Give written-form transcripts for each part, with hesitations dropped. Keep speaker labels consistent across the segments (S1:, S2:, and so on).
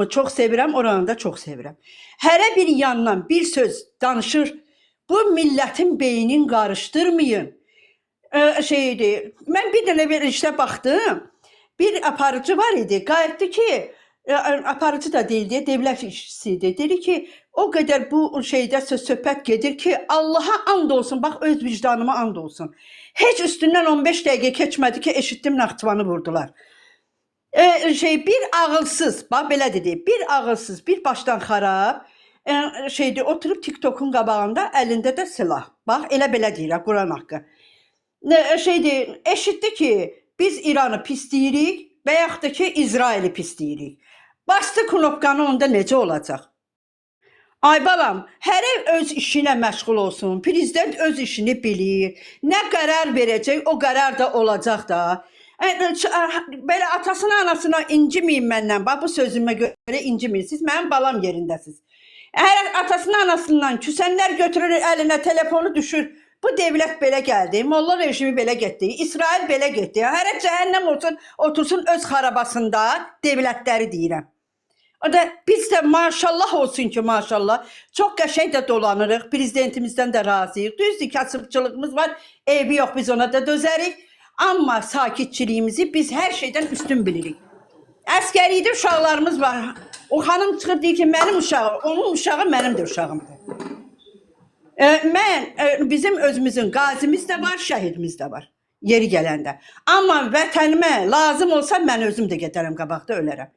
S1: Çox sevirəm, oranı da çox sevirəm. Hərə bir yandan bir söz danışır. Bu millətin beynini qarışdırmayın. Şeydi. Mən bir dənə bir işə baxdım. Bir aparıcı var idi. Qayıtdı ki, aparıcı da deyildi, dövlət işçisi dedi ki, o qədər bu şeydə söhbət gedir ki, Allaha and olsun, bax öz vicdanıma and olsun. Heç üstündən 15 dəqiqə keçmədi ki, eşitdim Naxçıvanı vurdular. Bir ağılsız, bax belə dedi, bir ağılsız, bir başdan xarab oturub TikTok'un qabağında, əlində də silah. Bax, elə belə deyirəm, Quran haqqı. Eşitdi ki, biz İranı pisləyirik və yaxud da ki, İsraili pisləyirik. Bastı knopkanı, onda necə olacaq? Ay balam, hərə öz işinə məşğul olsun, prezident öz işini bilir, nə qərar verəcək, o qərar da olacaq da. Belə atasına, anasına inciməyin məndən, bax bu sözümə görə inciməyin, siz mənim balam yerindəsiniz. Hər atasına, anasından küsənlər götürür əlinə, telefonu düşür, bu devlət belə gəldi, Molla rejimi belə getdi, İsrail belə getdi, hərə cəhənnəm olsun, otursun öz xarabasında devlətləri deyirəm. O da biz də maşallah olsun ki, maşallah, çox qəşəng də dolanırıq, prezidentimizdən də razıyıq. Düzdür, kasıbçılığımız var, eybi yox, biz ona da dözərik. Amma sakitçiliyimizi biz hər şeydən üstün bilirik. Əskərlikdə uşaqlarımız var. O xanım çıxıb deyir ki, mənim uşağım, onun uşağı mənimdir uşağımdır. Bizim özümüzün qazimiz də var, şəhidimiz də var, yeri gələndə. Amma vətənimə lazım olsa mən özüm də gedərəm, qabaqda ölərəm.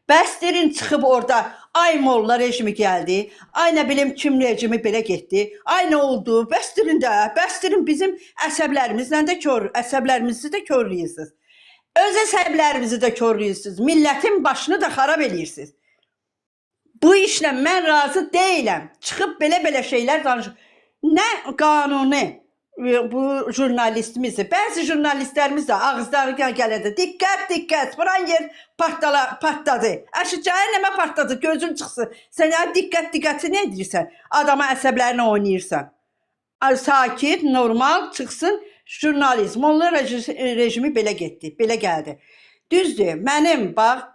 S1: Bəstirin çıxıb orada, ay Molla rejimi gəldi, ay nə bilim kim rejimi belə getdi, ay nə oldu, bəstirin bizim əsəblərimizlə də əsəblərimizi də körləyirsiniz. Öz əsəblərimizi də körləyirsiniz, millətin başını da xarab eləyirsiniz. Bu işlə mən razı deyiləm, çıxıb belə şeylər danışır. Nə qanuni bu jurnalistimizdir, bəzi jurnalistlərimiz də ağızları gələndə, diqqət, buran yer partladı, cəhənnəmə partladı, gözün çıxsın, sən diqqəti nə edirsən, adama əsəblərini oynayırsan. Sakit, normal çıxsın, jurnalizm, onlar rejimi belə getdi, belə gəldi. Düzdür, mənim bax,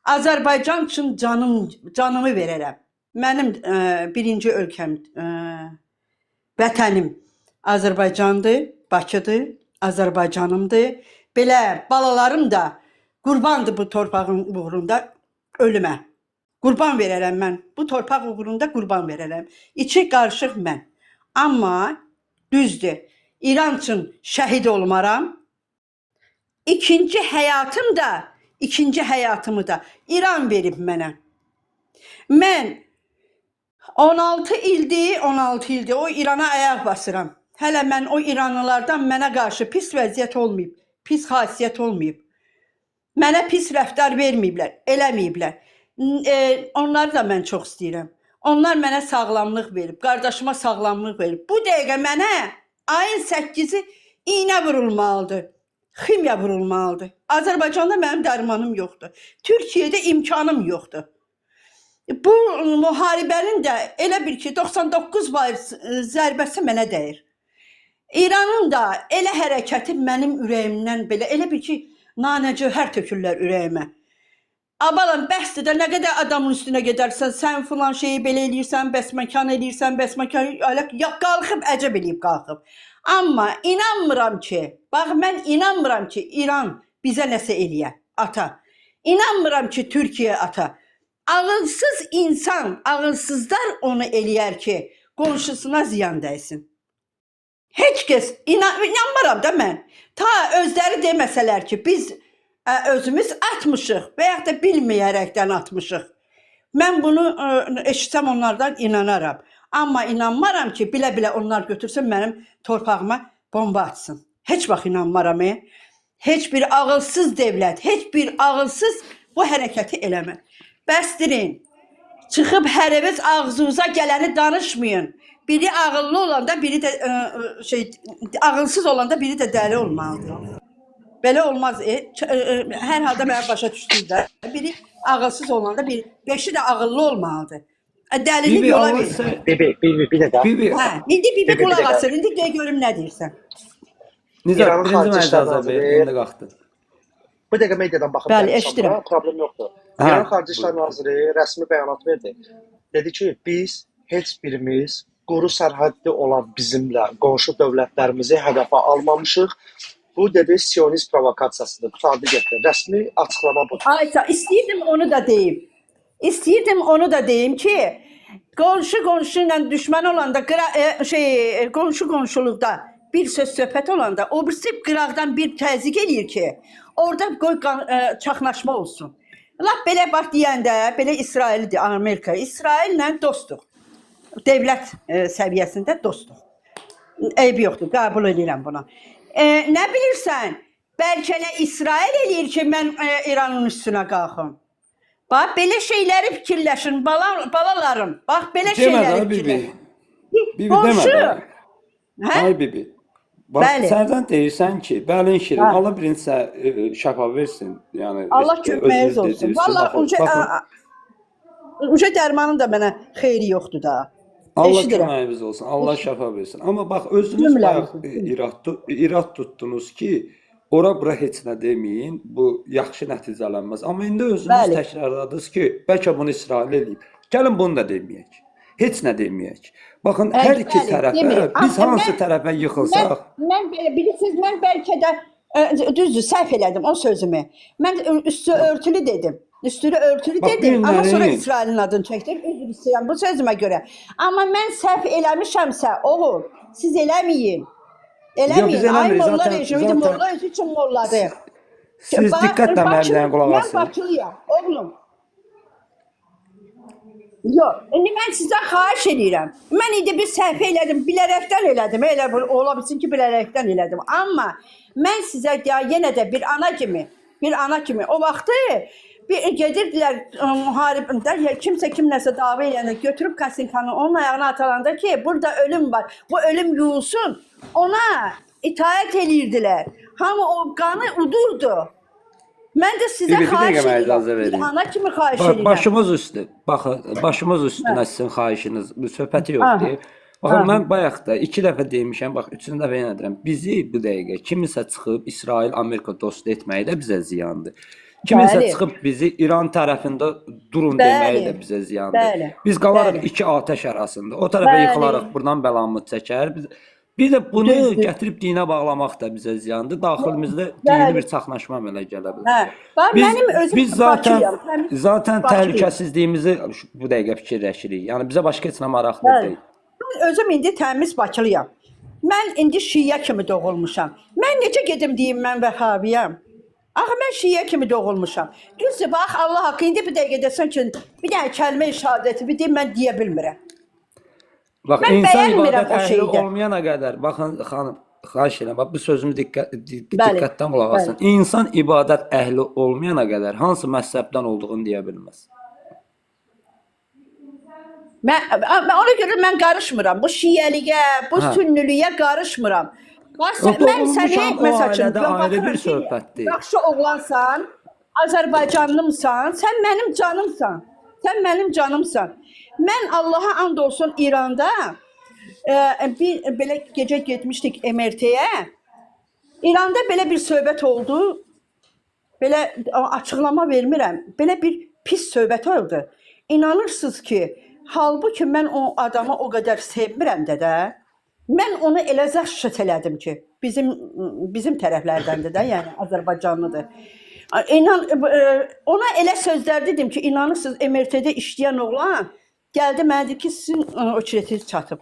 S1: Azərbaycan üçün canımı verərəm. Mənim birinci ölkəm, vətənim Azərbaycandır, Bakıdır, Azərbaycanımdır. Belə balalarım da qurbandır bu torpağın uğrunda ölümə. Qurban verərəm mən, bu torpaq uğrunda qurban verərəm. İçi qarışıq mən. Amma düzdür, İran üçün şəhid olmaram. İkinci həyatımı da İran verib mənə. Mən 16 ildir o İrana ayaq basıram. Hələ mən o İranlılardan mənə qarşı pis vəziyyət olmayıb, pis xasiyyət olmayıb. Mənə pis rəftar verməyiblər, eləməyiblər. Onları da mən çox istəyirəm. Onlar mənə sağlamlıq verib, qardaşıma sağlamlıq verib. Bu dəqiqə mənə ayın 8-i iynə vurulmalıdır, ximya vurulmalıdır. Azərbaycanda mənim dərmanım yoxdur. Türkiyədə imkanım yoxdur. Bu müharibənin də elə bir ki 99% zərbəsi mənə dəyir. İranın da elə hərəkəti mənim ürəyimdən belə, elə bir ki nanəcövhər tökürlər ürəyimə. Abalan bəsdir də nə qədər adamın üstünə gedərsən, sən filan şeyi belə eləyirsən, bəsməkan eləyirsən, qalxıb, əcəb eləyib qalxıb. Amma inanmıram ki, bax mən inanmıram ki İran bizə nəsə eləyə, ata. İnanmıram ki Türkiyə ata. Ağılsız insan, ağılsızlar onu eləyər ki, qonşusuna ziyan dəysin. Heç kəs, inanmıram da mən. Ta özləri deməsələr ki, biz özümüz atmışıq və yaxud da bilməyərəkdən atmışıq. Mən bunu eşitsəm onlardan inanaram. Amma inanmaram ki, bilə-bilə onlar götürsün mənim torpağıma bomba atsın. Heç vaxt inanmaram. Heç bir ağılsız devlət, heç bir ağılsız bu hərəkəti eləmə. Bəstirin, çıxıb hərəviz ağzınıza gələni danışmayın. Biri ağıllı olanda, biri də ağılsız olanda biri də dəli olmalıdır. Belə olmaz. Hər halda mənə başa düşdünüz də. Biri ağılsız olanda, beşi də ağıllı olmalıdır. Dəlini yola verir.
S2: Bir də.
S1: İndi bibi qulaq asır. İndi görüm nə deyirsən.
S3: Nizar, birinci məcazə indi qalxdı.
S2: Bu dəqiqə mediadan baxıb
S1: Bəli, eşidirəm.
S2: problem yoxdur. İran Xarici İşlər Naziri rəsmi bəyanat verdi. Dedi ki, biz heç birimiz quru sərhədli olan bizimlə qonşu dövlətlərimizi hədəfə almamışıq. Bu dedi Siyonist provokasiyasıdır. Qurtardı getdi. Rəsmi açıqlama bu.
S1: Aysa istəyirdim onu da deyim. İstəyirdim onu da deyim ki, qonşu ilə düşmən olanda, qonşu qonşuluqda bir söz söhbət olanda, o birisi qıraqdan bir təzyiq eləyir ki, orada qoy çaxnaşma olsun. Lap belə bax deyəndə, belə İsraildir, Amerika. İsraillə dostluq. Dövlət səviyyəsində dostluq. Eybi yoxdur, qəbul edirəm buna. Nə bilirsən, bəlkə nə İsrail eləyir ki, mən İranın üstünə qalxım. Bax, belə şeyləri fikirləşin, balalarım. Bax, belə şeyləri fikirləşin.
S3: Bibi demə.
S1: Hə?
S3: Bibi. Bax, səndən deyirsən ki, bəlin şirin, Allah birincə şəfa versin. Yəni,
S1: Allah köməyiniz olsun. Valla, uca dərmanın da mənə xeyri yoxdur da.
S3: Allah köməyiniz olsun, Allah şəfa versin. Amma bax, özünüz bayaq irad tutdunuz ki, ora bura heç nə deməyin, bu yaxşı nəticələnməz. Amma indi özünüz təkrarladınız ki, bəlkə bunu İsrail edib. Gəlin bunu da deməyək. Heç nə deməyək. Baxın, hər iki tərəfə, biz hansı tərəfə yıxılsaq...
S1: Bilirsiniz, mən bəlkə də, düzdür, səhv elədim o sözümü. Mən üstü örtülü dedim. Üstünü örtülü dedim, amma sonra İsrailin adını çəkdim. Üzr istəyirəm bu sözümə görə. Amma mən səhv eləmişəmsə, oğul, siz eləməyin. Eləməyin. Ay molla rejimidir, molla özü üçün molladır.
S3: Siz diqqətlə mənimlə qulaq asın.
S1: Mən Bakılıyam, oğlum. Yox, indi mən sizdən xahiş edirəm. Mən indi bir səhv elədim, bilərəkdən elədim. Elə ola bilsin ki, bilərəkdən elədim. Amma mən sizə yenə də bir ana kimi, o vaxtı gedirdilər müharibində, kimsə kimləsə dava eləyəndə götürüb Kasinkanı onun ayağına atalanda ki, burada ölüm var, bu ölüm yuyulsun, ona itaət eləyirdilər. Hamı o qanı udurdu. Mən də sizə xahiş edirəm. Bir ana kimi xahiş edirəm.
S3: Başımız üstü. Baxın, başımız üstünə sizin xahişiniz. Bu söhbəti yoxdur. Baxın, mən bayaq da 2 dəfə demişəm, bax 3-cü dəfə yenə deyirəm. Bizi bu dəqiqə kimisə çıxıb İsrail-Amerika dost etməyi də bizə ziyandır. Kimisə çıxıb bizi İran tərəfində durun deməyi də bizə ziyandır. Biz qalarıq iki atəş arasında. O tərəfə yıxılarıq, buradan bəlamız çəkər. Bir də bunu gətirib dinə bağlamaq da bizə ziyandır. Daxilimizdə dini bir çaxnaşma əmələ gələ bilər. Biz zaten təhlükəsizliyimizi bu dəqiqə fikirləşirik. Yəni bizə başqa heç nə maraqlı deyil.
S1: Mən özüm indi təmiz Bakılıyam. Mən indi şiə kimi doğulmuşam. Mən necə gedim deyim mən Vəhabiyəm? Axı mən şiə kimi doğulmuşam. Düzdür, bax Allah haqqı indi bir dəqiqə desən ki, bir dənə kəlmə-i şəhadəti bir deyim mən deyə bilmirəm.
S3: Bax, insan ibadət əhli olmayana qədər, baxın xanım, xahiş edirəm, bax bu sözümü diqqətdən qulaq asın. İnsan ibadət əhli olmayana qədər hansı məzhəbdən olduğunu deyə bilməz.
S1: Ona görə mən qarışmıram. Bu şiəliyə, bu sünniliyə qarışmıram. Mən səni, məsəl üçün, yaxşı oğlansan, Azərbaycanlımsan, sən mənim canımsan. Sən mənim canımsan. Mən Allaha and olsun İranda belə gecə getmişdik MRT-yə. İranda belə bir söhbət oldu. Belə açıqlama vermirəm. Belə bir pis söhbət oldu. İnanırsınız ki, halbuki mən o adamı o qədər sevmirəm də. Mən onu elə zəhşət elədim ki, bizim tərəflərdəndir də, yəni Azərbaycanlıdır. Ona elə sözlər dedim ki, inanırsınız MRT-də işləyən oğlan gəldi mənə dedi ki, sizin o çiletiniz çatıb.